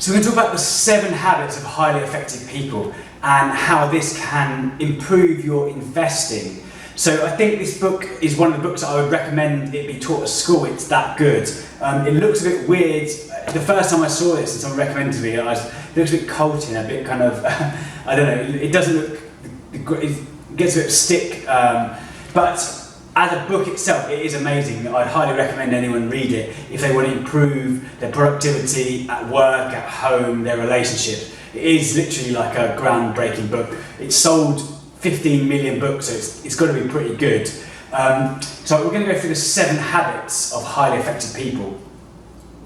So we're going to talk about the 7 habits of highly effective people and how this can improve your investing. So I think this book is one of the books that I would recommend it be taught at school. It's that good. It looks a bit weird. The first time I saw this and someone recommended it to me, it looks a bit culty and a bit kind of, I don't know, it doesn't look, it gets a bit of stick. But as a book itself, it is amazing. I'd highly recommend anyone read it if they want to improve their productivity at work, at home, their relationships. It is literally like a groundbreaking book. It's sold 15 million books, so it's got to be pretty good. So we're going to go through the 7 habits of highly effective people.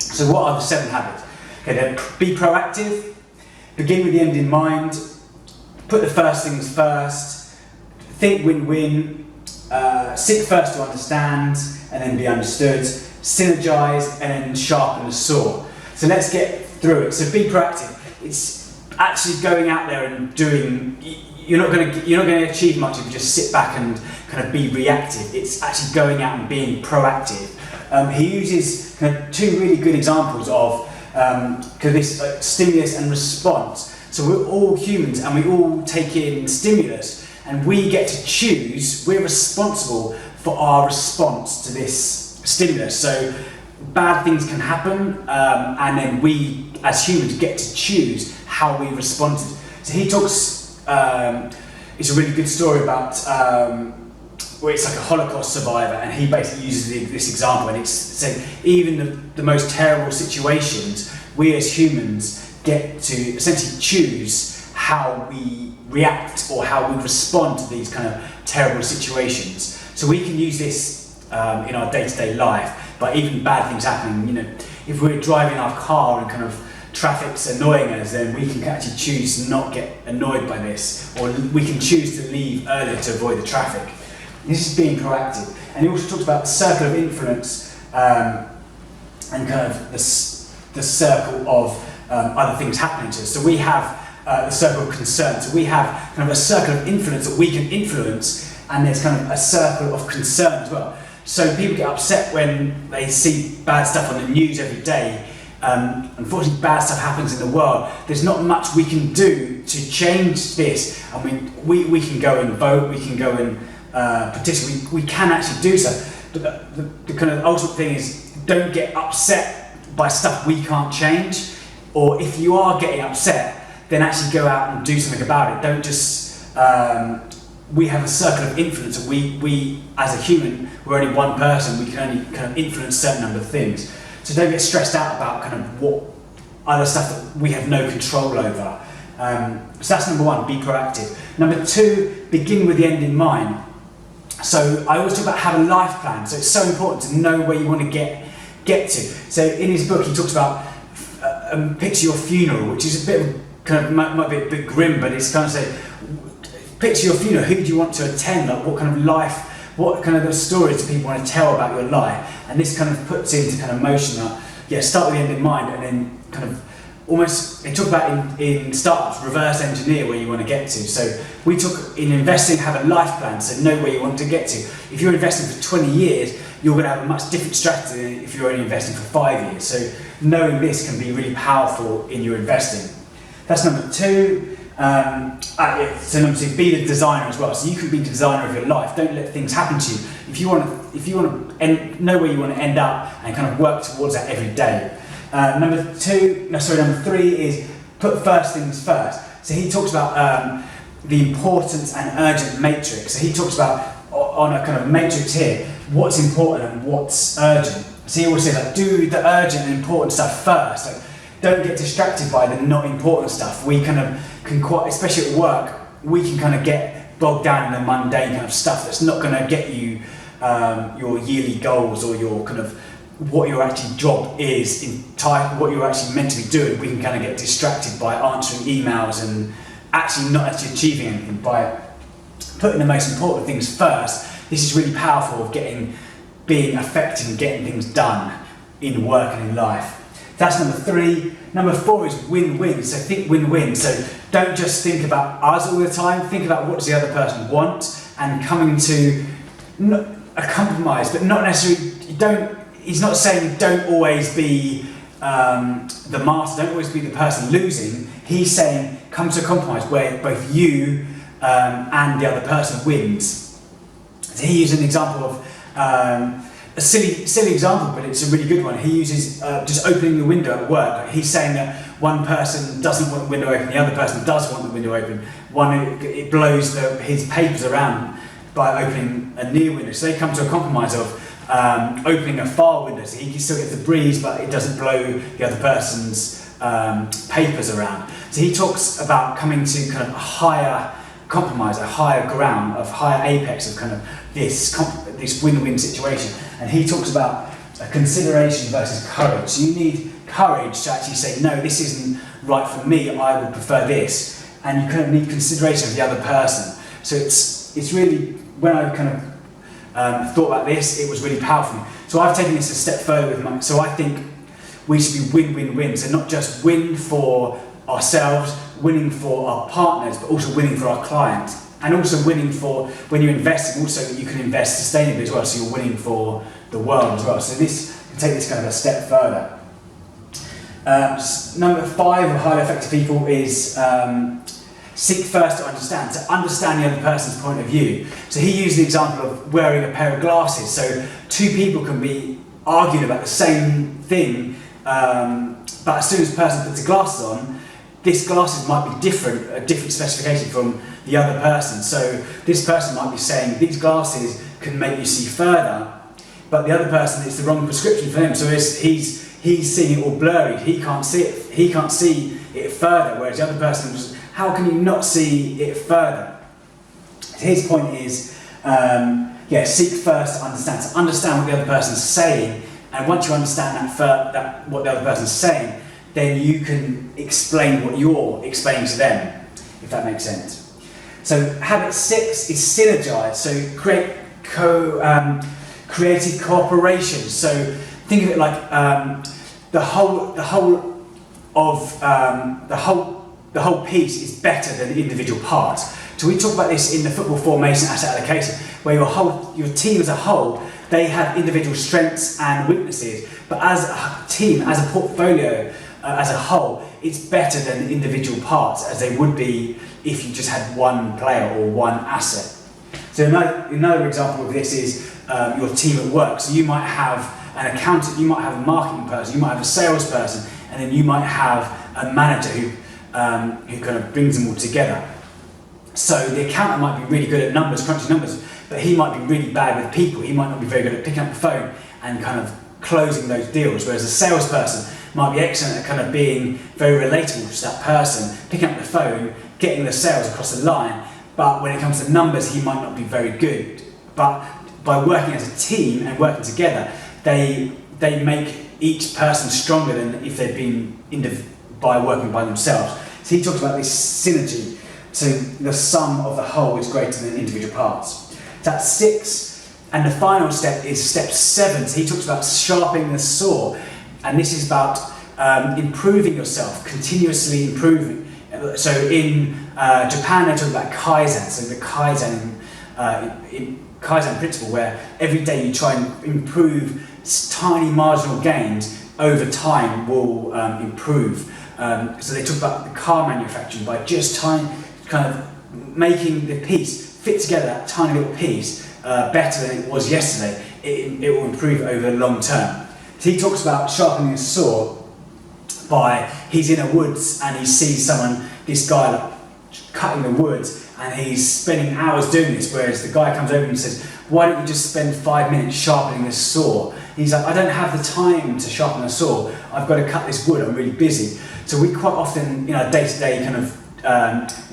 So what are the 7 habits? Okay, then be proactive, begin with the end in mind, put the first things first, think win-win, seek first to understand and then be understood, synergize and then sharpen the saw. So let's get through it. So be proactive. It's actually going out there and doing. You're not going to achieve much if you just sit back and kind of be reactive. It's actually going out and being proactive. He uses kind of 2 really good examples of this stimulus and response. So we're all humans and we all take in stimulus. And we get to choose, we're responsible for our response to this stimulus. So bad things can happen, and then we as humans get to choose how we respond to it. So he talks, it's a really good story about, where it's like a Holocaust survivor, and he basically uses this example, and it's saying even the most terrible situations, we as humans get to essentially choose how we react or how we respond to these kind of terrible situations. So we can use this in our day-to-day life, but even bad things happening, you know, if we're driving our car and kind of traffic's annoying us, then we can actually choose to not get annoyed by this, or we can choose to leave earlier to avoid the traffic. This is being proactive. And he also talks about the circle of influence and kind of the circle of other things happening to us. So we have the circle of concern. So we have kind of a circle of influence that we can influence, and there's kind of a circle of concern as well. So people get upset when they see bad stuff on the news every day. Unfortunately, bad stuff happens in the world. There's not much we can do to change this. I mean, we can go and vote, we can go and petition, we can actually do so. But the kind of ultimate thing is, don't get upset by stuff we can't change. Or if you are getting upset, then actually go out and do something about it. Don't just, we have a circle of influence, and we as a human, we're only one person, we can only kind of influence a certain number of things. So don't get stressed out about kind of what other stuff that we have no control over. So that's number 1, be proactive. Number 2, begin with the end in mind. So I always talk about have a life plan. So it's so important to know where you want to get to. So in his book, he talks about picture your funeral, which is a bit of, kind of might be a bit grim, but it's kind of say, picture your funeral. Who do you want to attend? Like what kind of life, what kind of the stories do people want to tell about your life? And this kind of puts into kind of motion that, start with the end in mind, and then kind of almost, they talk about in startups, reverse engineer where you want to get to. So we talk in investing, have a life plan, so know where you want to get to. If you're investing for 20 years, you're going to have a much different strategy than if you're only investing for 5 years. So knowing this can be really powerful in your investing. That's number 2. So number 2, be the designer as well. So you can be the designer of your life. Don't let things happen to you. If you want to know where you want to end up and kind of work towards that every day. Number 3 is put first things first. So he talks about the importance and urgent matrix. So he talks about on a kind of matrix here, what's important and what's urgent. So he always says like, do the urgent and important stuff first. Like, don't get distracted by the not important stuff. We kind of can quite, especially at work, we can kind of get bogged down in the mundane kind of stuff that's not going to get you your yearly goals or your kind of what your actual job is in type, what you're actually meant to be doing. We can kind of get distracted by answering emails and actually not actually achieving anything. By putting the most important things first, this is really powerful of being effective and getting things done in work and in life. That's number 3. Number 4 is win-win. So think win-win. So don't just think about us all the time. Think about what does the other person want and coming to a compromise, but not necessarily. He's not saying don't always be the master, don't always be the person losing. He's saying come to a compromise where both you and the other person wins. So he used an example of a silly example, but it's a really good one. He uses just opening the window at work. He's saying that one person doesn't want the window open, the other person does want the window open. It blows his papers around by opening a near window. So they come to a compromise of opening a far window, so he still gets the breeze, but it doesn't blow the other person's papers around. So he talks about coming to kind of a higher compromise, a higher ground, of higher apex of kind of this win-win situation. And he talks about consideration versus courage. So you need courage to actually say, no, this isn't right for me, I would prefer this. And you kind of need consideration of the other person. So it's really, when I kind of thought about this, it was really powerful. So I've taken this a step further with so I think we should be win-win-win. So not just win for ourselves, winning for our partners, but also winning for our clients. And also winning for, when you're investing, also that you can invest sustainably as well, so you're winning for the world as well. So this, you can take this kind of a step further. Number 5 of highly effective people is seek first to understand the other person's point of view. So he used the example of wearing a pair of glasses. So two people can be arguing about the same thing, but as soon as the person puts the glasses on, this glasses might be different, a different specification from the other person. So this person might be saying these glasses can make you see further, but the other person, it's the wrong prescription for him. So he's seeing it all blurry. He can't see it. He can't see it further. Whereas the other person was, how can you not see it further? His point is, seek first to understand. So understand what the other person's saying, and once you understand what the other person's saying, then you can explain what you're explaining to them, if that makes sense. So habit 6 is synergize. So create creative cooperation. So think of it like the whole piece is better than the individual parts. So we talk about this in the Football Formation Asset Allocation, where your team as a whole, they have individual strengths and weaknesses, but as a team, as a portfolio, as a whole, it's better than individual parts, as they would be if you just had one player or one asset. So another example of this is your team at work. So you might have an accountant, you might have a marketing person, you might have a salesperson, and then you might have a manager who kind of brings them all together. So the accountant might be really good at numbers, crunching numbers, but he might be really bad with people. He might not be very good at picking up the phone and kind of closing those deals, whereas a salesperson might be excellent at kind of being very relatable to that person, picking up the phone, getting the sales across the line, but when it comes to numbers, he might not be very good. But by working as a team and working together, they make each person stronger than if they'd been by working by themselves. So he talks about this synergy. So the sum of the whole is greater than individual parts. That's 6. And the final step is step 7. So he talks about sharpening the saw. And this is about improving yourself, continuously improving. So in Japan, they talk about Kaizen. So the Kaizen principle, where every day you try and improve tiny marginal gains over time will improve. So they talk about the car manufacturing by just kind of making the piece fit together, that tiny little piece, better than it was yesterday. It will improve over the long term. So he talks about sharpening a saw by, he's in a woods and he sees this guy like, cutting the woods, and he's spending hours doing this, whereas the guy comes over and says, why don't you just spend 5 minutes sharpening this saw? And he's like, I don't have the time to sharpen a saw, I've got to cut this wood, I'm really busy. So we quite often, in our day-to-day kind of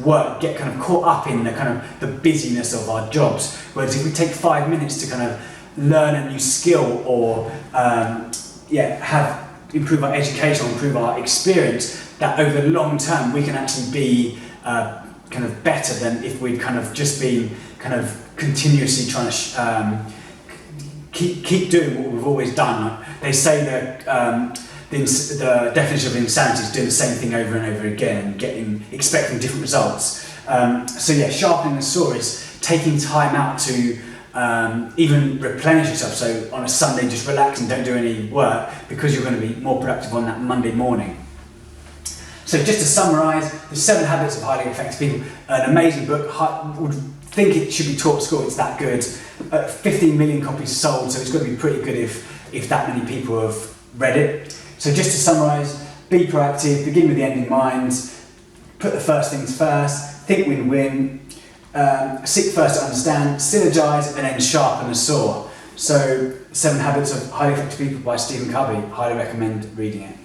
work, get kind of caught up in the kind of the busyness of our jobs, whereas if we take 5 minutes to kind of learn a new skill or improve our education or improve our experience, that over the long term we can actually be kind of better than if we'd kind of just been kind of continuously trying to keep doing what we've always done. They say that the definition of insanity is doing the same thing over and over again and expecting different results. Sharpening the saw is taking time out to even replenish yourself. So on a Sunday, just relax and don't do any work, because you're going to be more productive on that Monday morning. So just to summarise, The 7 Habits of Highly Effective People, an amazing book. Would think it should be taught at school, it's that good. 15 million copies sold, so it's got to be pretty good if that many people have read it. So just to summarise, be proactive, begin with the end in mind, put the first things first, think win-win, seek first to understand, synergise, and then sharpen the saw. So 7 Habits of Highly Effective People by Stephen Covey, highly recommend reading it.